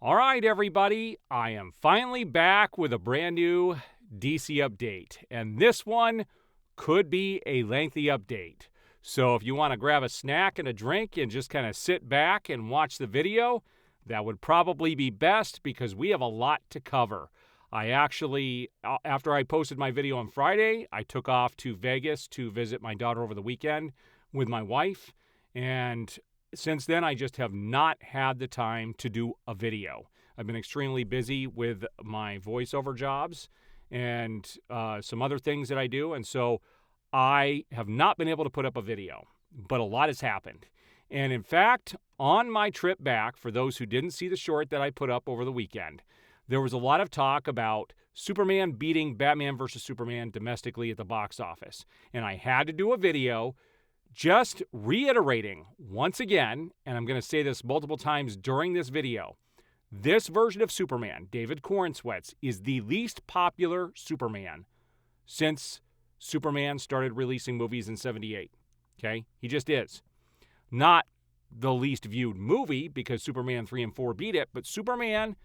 All right, everybody, I am finally back with a brand new DC update, and this one could be a lengthy update. So if you want to grab a snack and a drink and just kind of sit back and watch the video, that would probably be best because we have a lot to cover. I actually, after I posted my video on Friday, I took off to Vegas to visit my daughter over the weekend with my wife, and since then, I just have not had the time to do a video. I've been extremely busy with my voiceover jobs and some other things that I do, and so I have not been able to put up a video, but a lot has happened. And in fact, on my trip back, for those who didn't see the short that I put up over the weekend, there was a lot of talk about Superman beating Batman vs. Superman domestically at the box office. And I had to do a video just reiterating once again, and I'm going to say this multiple times during this video, this version of Superman, David Corenswet's, is the least popular Superman since Superman started releasing movies in '78. Okay? He just is. Not the least viewed movie because Superman 3 and 4 beat it, but Superman,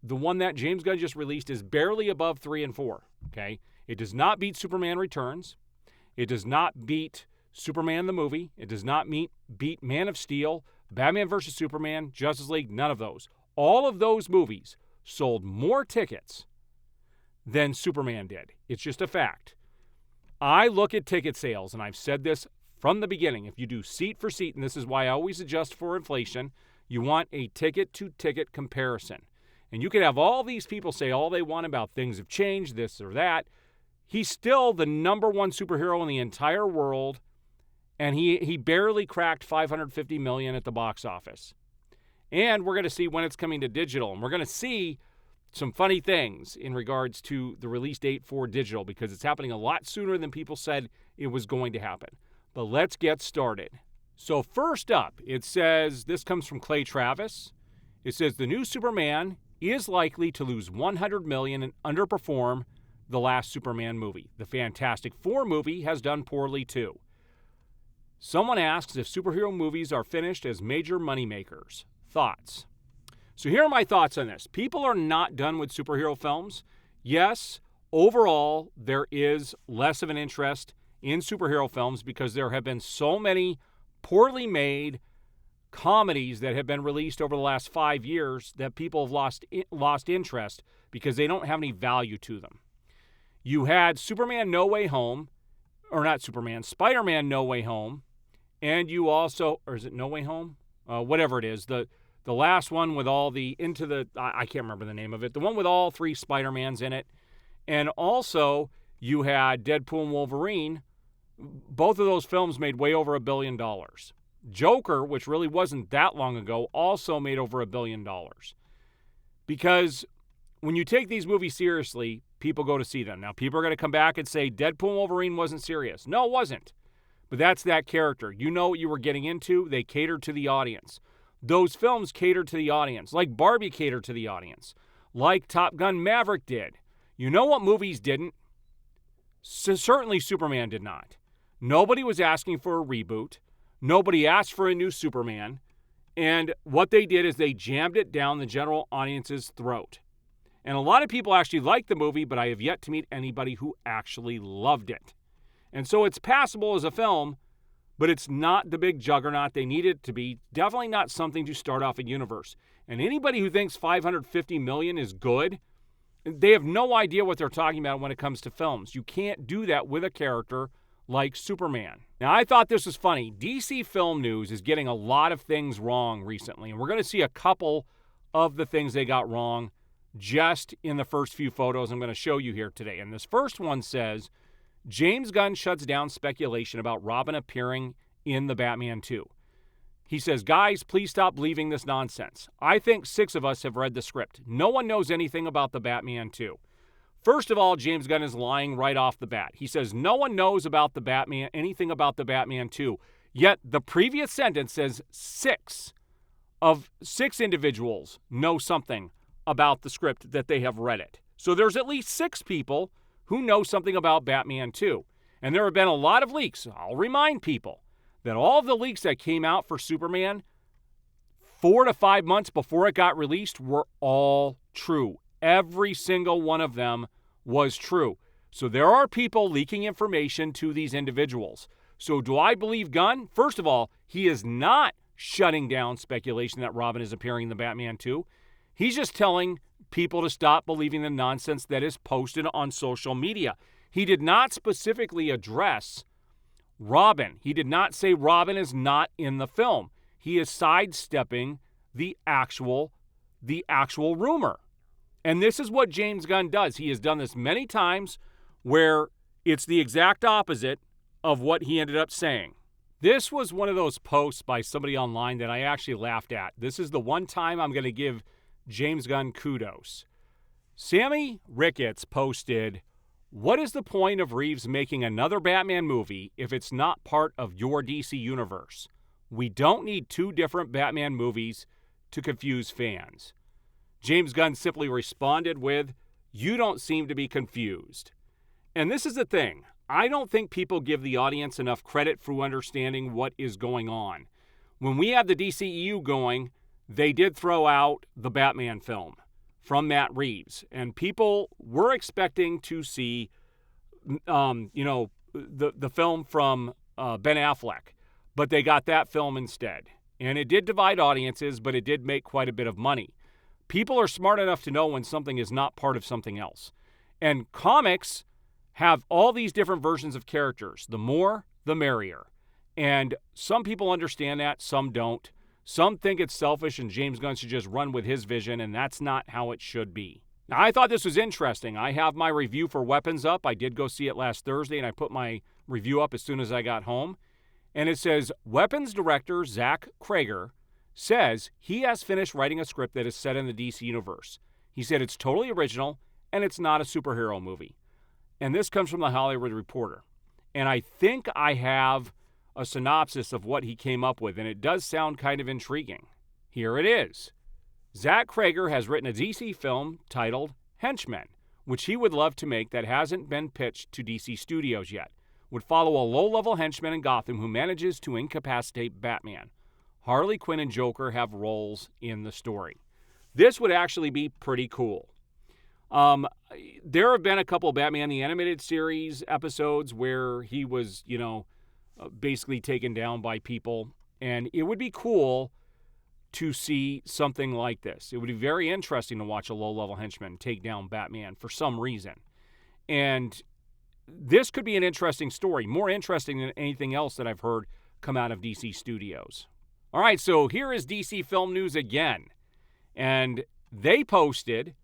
the one that James Gunn just released, is barely above 3 and 4. Okay? It does not beat Superman Returns. It does not beat Superman the movie. It does not beat Man of Steel, Batman vs. Superman, Justice League, none of those. All of those movies sold more tickets than Superman did. It's just a fact. I look at ticket sales, and I've said this from the beginning. If you do seat for seat, and this is why I always adjust for inflation, you want a ticket-to-ticket comparison. And you can have all these people say all they want about things have changed, this or that. He's still the number one superhero in the entire world, and he barely cracked $550 million at the box office. And we're going to see when it's coming to digital. And we're going to see some funny things in regards to the release date for digital because it's happening a lot sooner than people said it was going to happen. But let's get started. So first up, it says, this comes from Clay Travis. It says, the new Superman is likely to lose $100 million and underperform the last Superman movie. The Fantastic Four movie has done poorly too. Someone asks if superhero movies are finished as major moneymakers. Thoughts? So here are my thoughts on this. People are not done with superhero films. Yes, overall, there is less of an interest in superhero films because there have been so many poorly made comedies that have been released over the last 5 years that people have lost interest because they don't have any value to them. You had Superman No Way Home, or not Superman, Spider-Man No Way Home, and you also, or is it No Way Home? Whatever it is, the last one with all the, I can't remember the name of it, the one with all three Spider-Mans in it. And also, you had Deadpool and Wolverine. Both of those films made way over $1 billion. Joker, which really wasn't that long ago, also made over $1 billion. Because when you take these movies seriously, people go to see them. Now, people are going to come back and say Deadpool and Wolverine wasn't serious. No, it wasn't. But that's that character. You know what you were getting into. They catered to the audience. Those films catered to the audience, like Barbie catered to the audience, like Top Gun Maverick did. You know what movies didn't? Certainly Superman did not. Nobody was asking for a reboot. Nobody asked for a new Superman. And what they did is they jammed it down the general audience's throat. And a lot of people actually liked the movie, but I have yet to meet anybody who actually loved it. And so it's passable as a film, but it's not the big juggernaut they need it to be. Definitely not something to start off a universe. And anybody who thinks $550 million is good, they have no idea what they're talking about when it comes to films. You can't do that with a character like Superman. Now, I thought this was funny. DC Film News is getting a lot of things wrong recently, and we're going to see a couple of the things they got wrong just in the first few photos I'm going to show you here today. And this first one says, James Gunn shuts down speculation about Robin appearing in the Batman 2. He says, guys, please stop believing this nonsense. I think 6 of us have read the script. No one knows anything about the Batman 2. First of all, James Gunn is lying right off the bat. He says no one knows about the Batman, anything about the Batman 2. Yet the previous sentence says 6 of 6 individuals know something about the script that they have read it. So there's at least 6 people who know something about Batman 2. And there have been a lot of leaks. I'll remind people that all of the leaks that came out for Superman, 4 to 5 months before it got released were all true. Every single one of them was true. So there are people leaking information to these individuals. So do I believe Gunn? First of all, he is not shutting down speculation that Robin is appearing in the Batman 2. He's just telling people to stop believing the nonsense that is posted on social media. He did not specifically address Robin. He did not say Robin is not in the film. He is sidestepping the actual rumor. And this is what James Gunn does. He has done this many times where it's the exact opposite of what he ended up saying. This was one of those posts by somebody online that I actually laughed at. This is the one time I'm going to give James Gunn kudos. Sammy Ricketts posted, "What is the point of Reeves making another Batman movie if it's not part of your DC universe? We don't need 2 different Batman movies to confuse fans." James Gunn simply responded with, "You don't seem to be confused." And this is the thing. I don't think people give the audience enough credit for understanding what is going on. When we had the DCEU going, they did throw out the Batman film from Matt Reeves. And people were expecting to see, the film from Ben Affleck. But they got that film instead. And it did divide audiences, but it did make quite a bit of money. People are smart enough to know when something is not part of something else. And comics have all these different versions of characters. The more, the merrier. And some people understand that, some don't. Some think it's selfish and James Gunn should just run with his vision, and that's not how it should be. Now, I thought this was interesting. I have my review for Weapons up. I did go see it last Thursday, and I put my review up as soon as I got home. And it says, Weapons director Zach Krager says he has finished writing a script that is set in the DC universe. He said it's totally original, and it's not a superhero movie. And this comes from the Hollywood Reporter. And I think I have a synopsis of what he came up with, and it does sound kind of intriguing. Here it is. Zach Krager has written a DC film titled Henchmen, which he would love to make that hasn't been pitched to DC Studios yet. Would follow a low-level henchman in Gotham who manages to incapacitate Batman. Harley Quinn and Joker have roles in the story. This would actually be pretty cool. There have been a couple of Batman the Animated Series episodes where he was, basically taken down by people. And it would be cool to see something like this. It would be very interesting to watch a low-level henchman take down Batman for some reason. And this could be an interesting story, more interesting than anything else that I've heard come out of DC Studios. All right, so here is DC Film News again. And they posted,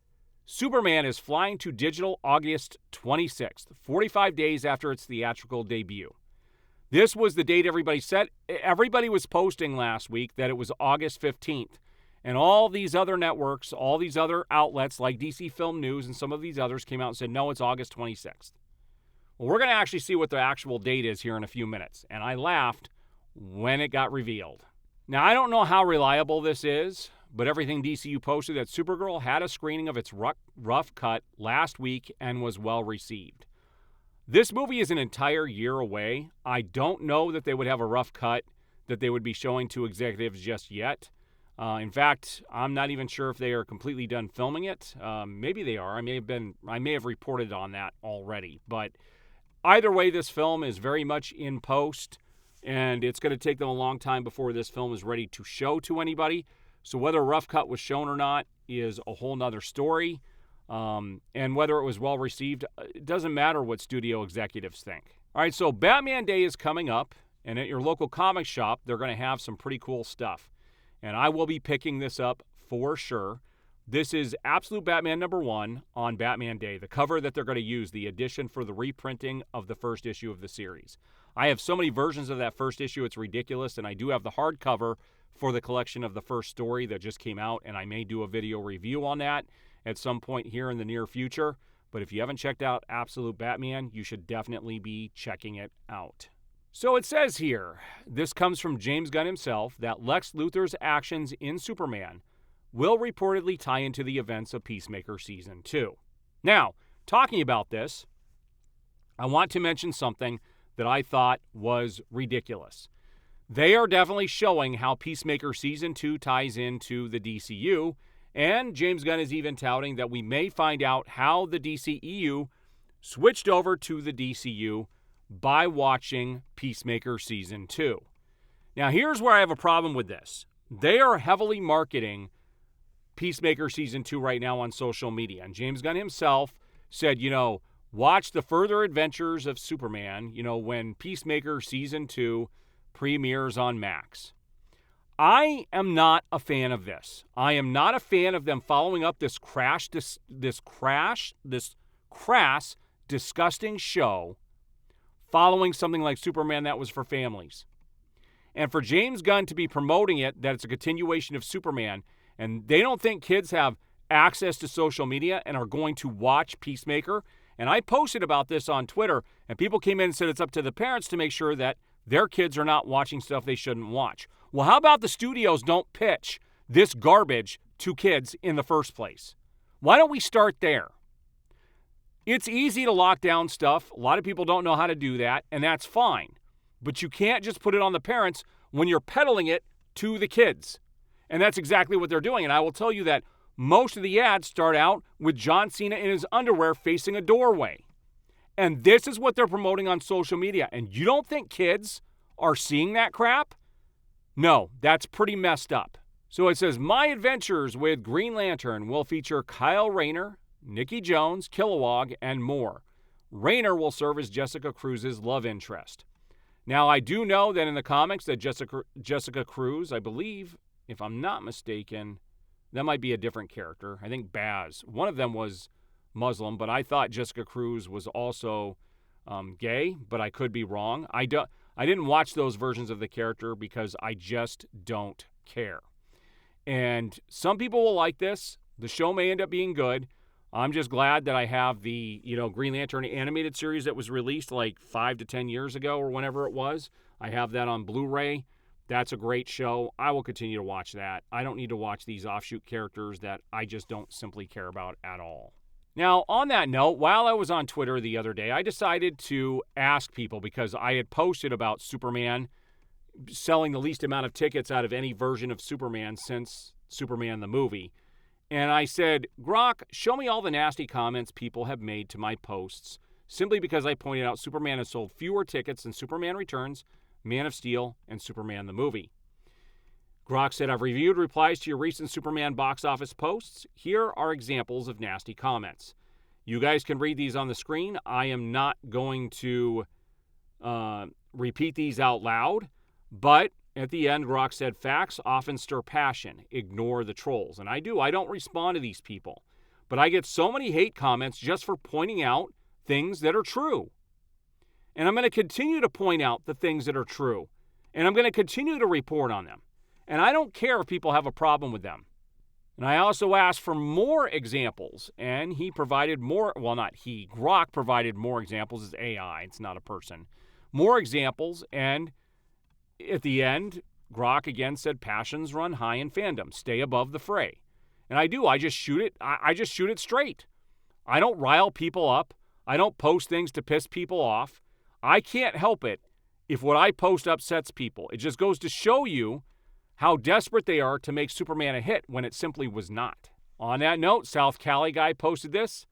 Superman is flying to digital August 26th, 45 days after its theatrical debut. This was the date everybody said. Everybody was posting last week that it was August 15th. And all these other networks, all these other outlets like DC Film News and some of these others came out and said, no, it's August 26th. Well, we're going to actually see what the actual date is here in a few minutes. And I laughed when it got revealed. Now, I don't know how reliable this is, but everything DCU posted that Supergirl had a screening of its rough cut last week and was well received. This movie is an entire year away. I don't know that they would have a rough cut that they would be showing to executives just yet. In fact, I'm not even sure if they are completely done filming it. Maybe they are. I may have reported on that already. But either way, this film is very much in post, and it's going to take them a long time before this film is ready to show to anybody. So whether a rough cut was shown or not is a whole nother story. And whether it was well received, it doesn't matter what studio executives think. All right, so Batman Day is coming up, and at your local comic shop, they're going to have some pretty cool stuff. And I will be picking this up for sure. This is Absolute Batman #1 on Batman Day, the cover that they're going to use, the edition for the reprinting of the first issue of the series. I have so many versions of that first issue, it's ridiculous, and I do have the hardcover for the collection of the first story that just came out, and I may do a video review on that at some point here in the near future. But if you haven't checked out Absolute Batman, you should definitely be checking it out. So it says here, this comes from James Gunn himself, that Lex Luthor's actions in Superman will reportedly tie into the events of Peacemaker Season 2. Now, talking about this, I want to mention something that I thought was ridiculous. They are definitely showing how Peacemaker Season 2 ties into the DCU, and James Gunn is even touting that we may find out how the DCEU switched over to the DCU by watching Peacemaker Season 2. Now, here's where I have a problem with this. They are heavily marketing Peacemaker Season 2 right now on social media, and James Gunn himself said, watch the further adventures of Superman, when Peacemaker Season 2 premieres on Max. I am not a fan of this. I am not a fan of them following up this crass, disgusting show following something like Superman that was for families. And for James Gunn to be promoting it, that it's a continuation of Superman, and they don't think kids have access to social media and are going to watch Peacemaker. And I posted about this on Twitter, and people came in and said it's up to the parents to make sure that their kids are not watching stuff they shouldn't watch. Well, how about the studios don't pitch this garbage to kids in the first place? Why don't we start there? It's easy to lock down stuff. A lot of people don't know how to do that, and that's fine. But you can't just put it on the parents when you're peddling it to the kids. And that's exactly what they're doing. And I will tell you that most of the ads start out with John Cena in his underwear facing a doorway. And this is what they're promoting on social media. And you don't think kids are seeing that crap? No, that's pretty messed up. So it says, My Adventures with Green Lantern will feature Kyle Rayner, Nikki Jones, Kilowog, and more. Rayner will serve as Jessica Cruz's love interest. Now, I do know that in the comics that Jessica Cruz, I believe, if I'm not mistaken, that might be a different character. I think Baz. One of them was Muslim, but I thought Jessica Cruz was also gay, but I could be wrong. I didn't watch those versions of the character because I just don't care. And some people will like this. The show may end up being good. I'm just glad that I have the, Green Lantern animated series that was released like 5 to 10 years ago or whenever it was. I have that on Blu-ray. That's a great show. I will continue to watch that. I don't need to watch these offshoot characters that I just don't simply care about at all. Now, on that note, while I was on Twitter the other day, I decided to ask people because I had posted about Superman selling the least amount of tickets out of any version of Superman since Superman the movie. And I said, Grok, show me all the nasty comments people have made to my posts, simply because I pointed out Superman has sold fewer tickets than Superman Returns, Man of Steel, and Superman the movie. Grok said, I've reviewed replies to your recent Superman box office posts. Here are examples of nasty comments. You guys can read these on the screen. I am not going to repeat these out loud, but at the end, Grok said, facts often stir passion. Ignore the trolls. And I do. I don't respond to these people. But I get so many hate comments just for pointing out things that are true. And I'm going to continue to point out the things that are true. And I'm going to continue to report on them. And I don't care if people have a problem with them. And I also asked for more examples. And he provided more. Well, not he. Grok provided more examples as AI. It's not a person. More examples. And at the end, Grok again said, passions run high in fandom. Stay above the fray. And I do. I just shoot it. I just shoot it straight. I don't rile people up. I don't post things to piss people off. I can't help it if what I post upsets people. It just goes to show you how desperate they are to make Superman a hit when it simply was not. On that note, South Cali guy posted this.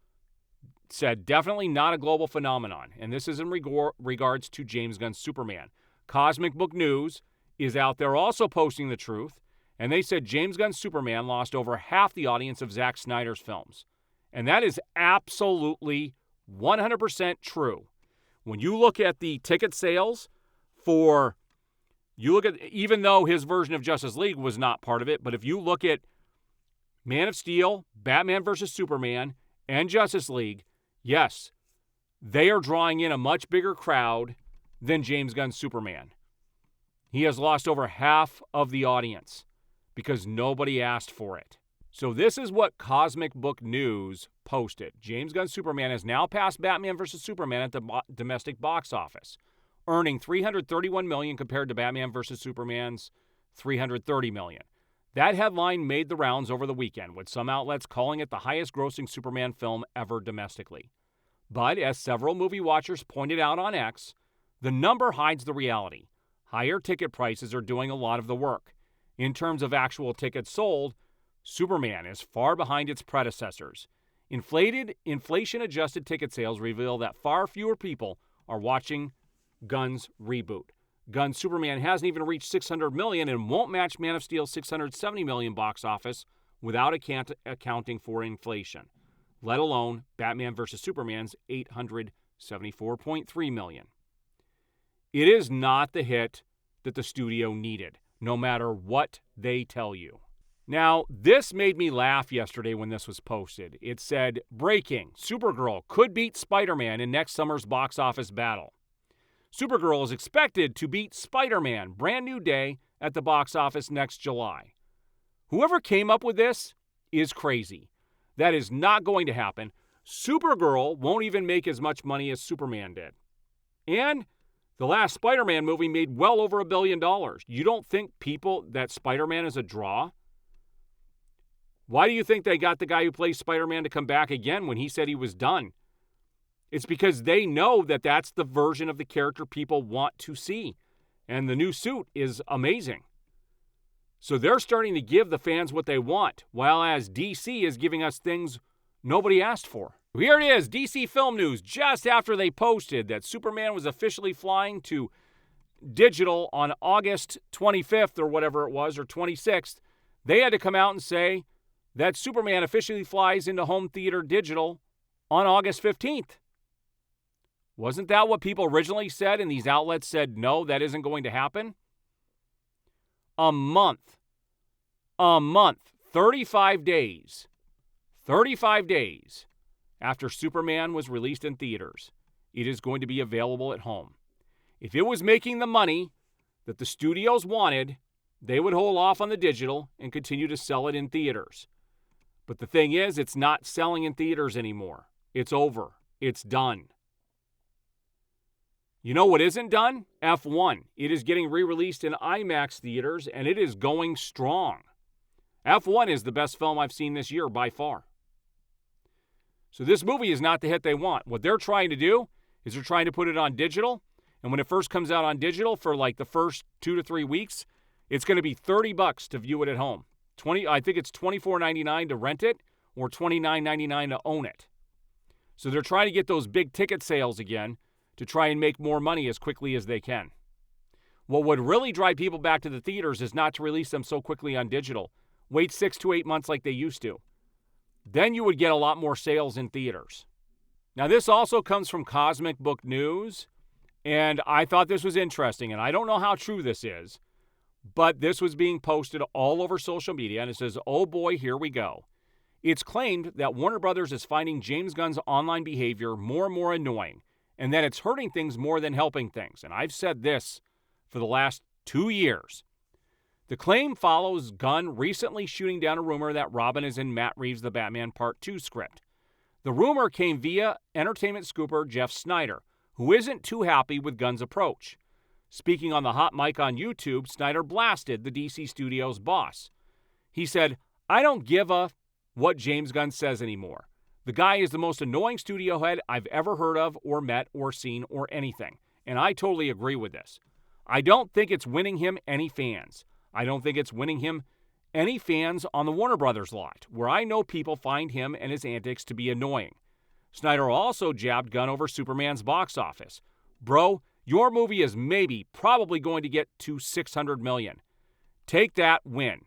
Said, definitely not a global phenomenon. And this is in regards to James Gunn's Superman. Cosmic Book News is out there also posting the truth, and they said James Gunn's Superman lost over half the audience of Zack Snyder's films. And that is absolutely 100% true. When you look at the ticket sales even though his version of Justice League was not part of it, but if you look at Man of Steel, Batman vs. Superman, and Justice League, yes, they are drawing in a much bigger crowd than James Gunn's Superman. He has lost over half of the audience because nobody asked for it. So this is what Cosmic Book News posted. James Gunn's Superman has now passed Batman vs. Superman at the domestic box office, earning $331 million compared to Batman vs. Superman's $330 million. That headline made the rounds over the weekend, with some outlets calling it the highest-grossing Superman film ever domestically. But as several movie watchers pointed out on X, the number hides the reality. higher ticket prices are doing a lot of the work. In terms of actual tickets sold, Superman is far behind its predecessors. Inflation-adjusted ticket sales reveal that far fewer people are watching Gunn's reboot. Gunn's Superman hasn't even reached $600 million and won't match Man of Steel's $670 million box office without accounting for inflation, let alone Batman vs. Superman's $874.3 million. It is not the hit that the studio needed, no matter what they tell you. Now, this made me laugh yesterday when this was posted. It said, breaking, Supergirl could beat Spider-Man in next summer's box office battle. Supergirl is expected to beat Spider-Man, brand new day, at the box office next July. Whoever came up with this is crazy. That is not going to happen. Supergirl won't even make as much money as Superman did. And the last Spider-Man movie made well over $1 billion. You don't think people that Spider-Man is a draw? Why do you think they got the guy who plays Spider-Man to come back again when he said he was done? It's because they know that that's the version of the character people want to see. And the new suit is amazing. So they're starting to give the fans what they want, while as DC is giving us things nobody asked for. Here it is, DC Film News, just after they posted that Superman was officially flying to digital on August 25th or whatever it was, or 26th, they had to come out and say that Superman officially flies into home theater digital on August 15th. Wasn't that what people originally said, and these outlets said, no, that isn't going to happen? A month, 35 days after Superman was released in theaters, it is going to be available at home. If it was making the money that the studios wanted, they would hold off on the digital and continue to sell it in theaters. But the thing is, it's not selling in theaters anymore. It's over. It's done. You know what isn't done? F1. It is getting re-released in IMAX theaters, and it is going strong. F1 is the best film I've seen this year by far. So this movie is not the hit they want. What they're trying to do is they're trying to put it on digital, and when it first comes out on digital for like the first 2 to 3 weeks, it's going to be $30 to view it at home. I think it's $24.99 to rent it or $29.99 to own it. So they're trying to get those big ticket sales again to try and make more money as quickly as they can. What would really drive people back to the theaters is not to release them so quickly on digital. Wait 6 to 8 months like they used to. Then you would get a lot more sales in theaters. Now, this also comes from Cosmic Book News, and I thought this was interesting, and I don't know how true this is, but this was being posted all over social media, and it says, oh boy, here we go. It's claimed that Warner Brothers is finding James Gunn's online behavior more and more annoying, and that it's hurting things more than helping things. And I've said this for the last 2 years. The claim follows Gunn recently shooting down a rumor that Robin is in Matt Reeves' The Batman Part 2 script. The rumor came via entertainment scooper Jeff Snyder, who isn't too happy with Gunn's approach. Speaking on the hot mic on YouTube, Snyder blasted the DC Studios boss. He said, I don't give a what James Gunn says anymore. The guy is the most annoying studio head I've ever heard of or met or seen or anything. And I totally agree with this. I don't think it's winning him any fans. I don't think it's winning him any fans on the Warner Brothers lot, where I know people find him and his antics to be annoying. Snyder also jabbed Gunn over Superman's box office. Bro, your movie is probably going to get to $600 million. Take that win,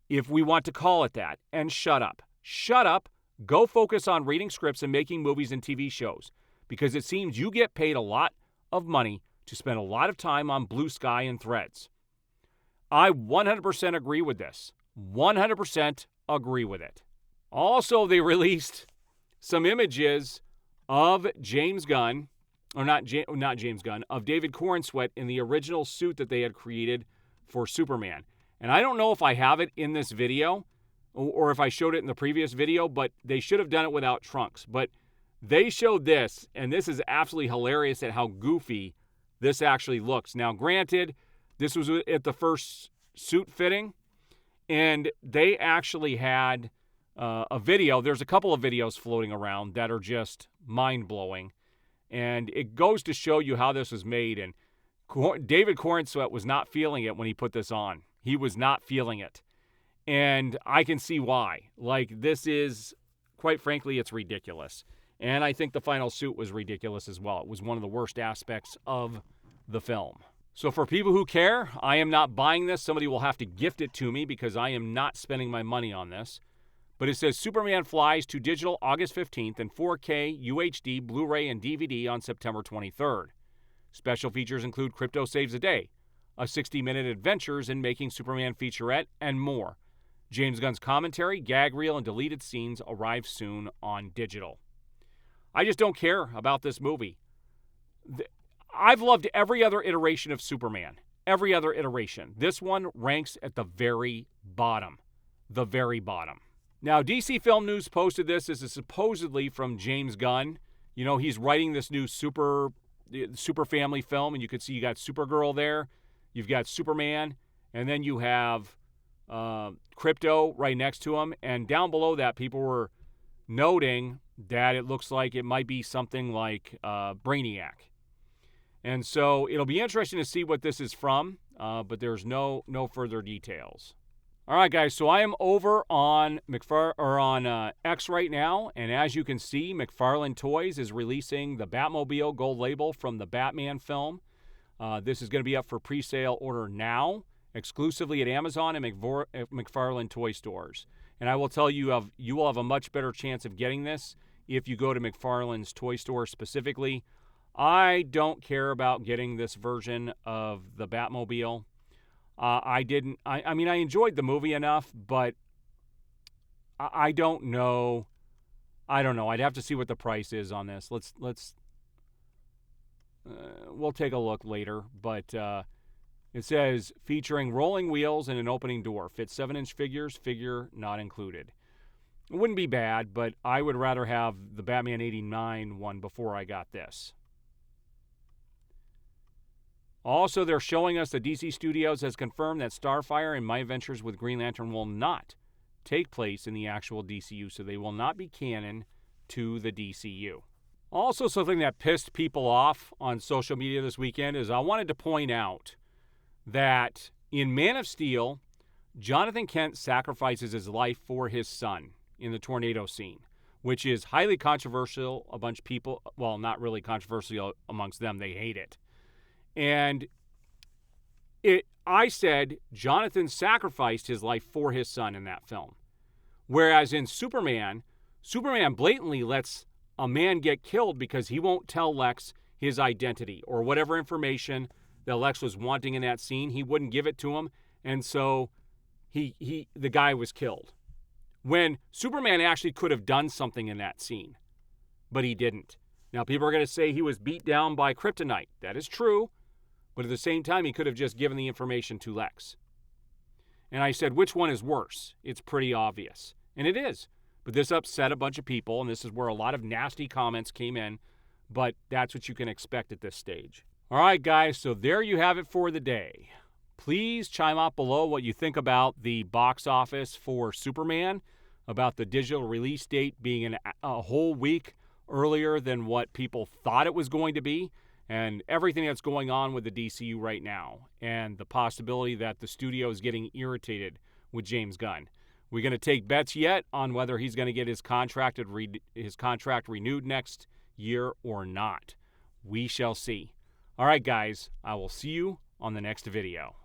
if we want to call it that, and shut up. Shut up, go focus on reading scripts and making movies and TV shows, because it seems you get paid a lot of money to spend a lot of time on Blue Sky and Threads. I 100% agree with this. 100% agree with it. Also, they released some images of James Gunn, or not James Gunn, of David Corenswet in the original suit that they had created for Superman. And I don't know if I have it in this video or if I showed it in the previous video, but they should have done it without trunks. But they showed this, and this is absolutely hilarious at how goofy this actually looks. Now, granted, this was at the first suit fitting, and they actually had a video. There's a couple of videos floating around that are just mind-blowing. And it goes to show you how this was made. And David Cornsweet was not feeling it when he put this on. He was not feeling it. And I can see why. Like, this is, quite frankly, it's ridiculous. And I think the final suit was ridiculous as well. It was one of the worst aspects of the film. So for people who care, I am not buying this. Somebody will have to gift it to me because I am not spending my money on this. But it says Superman flies to digital August 15th and 4K, UHD, Blu-ray, and DVD on September 23rd. Special features include Crypto Saves the Day, a 60-minute adventures in making Superman featurette, and more. James Gunn's commentary, gag reel, and deleted scenes arrive soon on digital. I just don't care about this movie. I've loved every other iteration of Superman. Every other iteration. This one ranks at the very bottom. The very bottom. Now, DC Film News posted this. This is supposedly from James Gunn. You know, he's writing this new super family film, and you can see you got Supergirl there. You've got Superman, and then you have Crypto right next to him. And down below that, people were noting that it looks like it might be something like Brainiac. And so it'll be interesting to see what this is from, but there's no further details. All right, guys, so I am over on X right now, and as you can see, McFarlane Toys is releasing the Batmobile Gold Label from the Batman film. This is going to be up for pre-sale order now, exclusively at Amazon and McFarlane Toy Stores. And I will tell you, you will have a much better chance of getting this if you go to McFarlane's Toy Store specifically. I don't care about getting this version of the Batmobile. I mean, I enjoyed the movie enough, but I don't know. I don't know. I'd have to see what the price is on this. We'll take a look later, but it says featuring rolling wheels and an opening door. Fits 7-inch figures, figure not included. It wouldn't be bad, but I would rather have the Batman 89 one before I got this. Also, they're showing us that DC Studios has confirmed that Starfire and My Adventures with Green Lantern will not take place in the actual DCU, so they will not be canon to the DCU. Also, something that pissed people off on social media this weekend is I wanted to point out that in Man of Steel, Jonathan Kent sacrifices his life for his son in the tornado scene, which is highly controversial. A bunch of people, well, not really controversial amongst them, they hate it. And I said Jonathan sacrificed his life for his son in that film. Whereas in Superman blatantly lets a man get killed because he won't tell Lex his identity or whatever information that Lex was wanting in that scene. He wouldn't give it to him, and so the guy was killed. When Superman actually could have done something in that scene, but he didn't. Now, people are going to say he was beat down by kryptonite. That is true. But at the same time, he could have just given the information to Lex. And I said, which one is worse? It's pretty obvious. And it is. But this upset a bunch of people, and this is where a lot of nasty comments came in. But that's what you can expect at this stage. All right, guys, so there you have it for the day. Please chime out below what you think about the box office for Superman, about the digital release date being a whole week earlier than what people thought it was going to be, and everything that's going on with the DCU right now, and the possibility that the studio is getting irritated with James Gunn. We're going to take bets yet on whether he's going to get his contract renewed next year or not. We shall see. All right, guys, I will see you on the next video.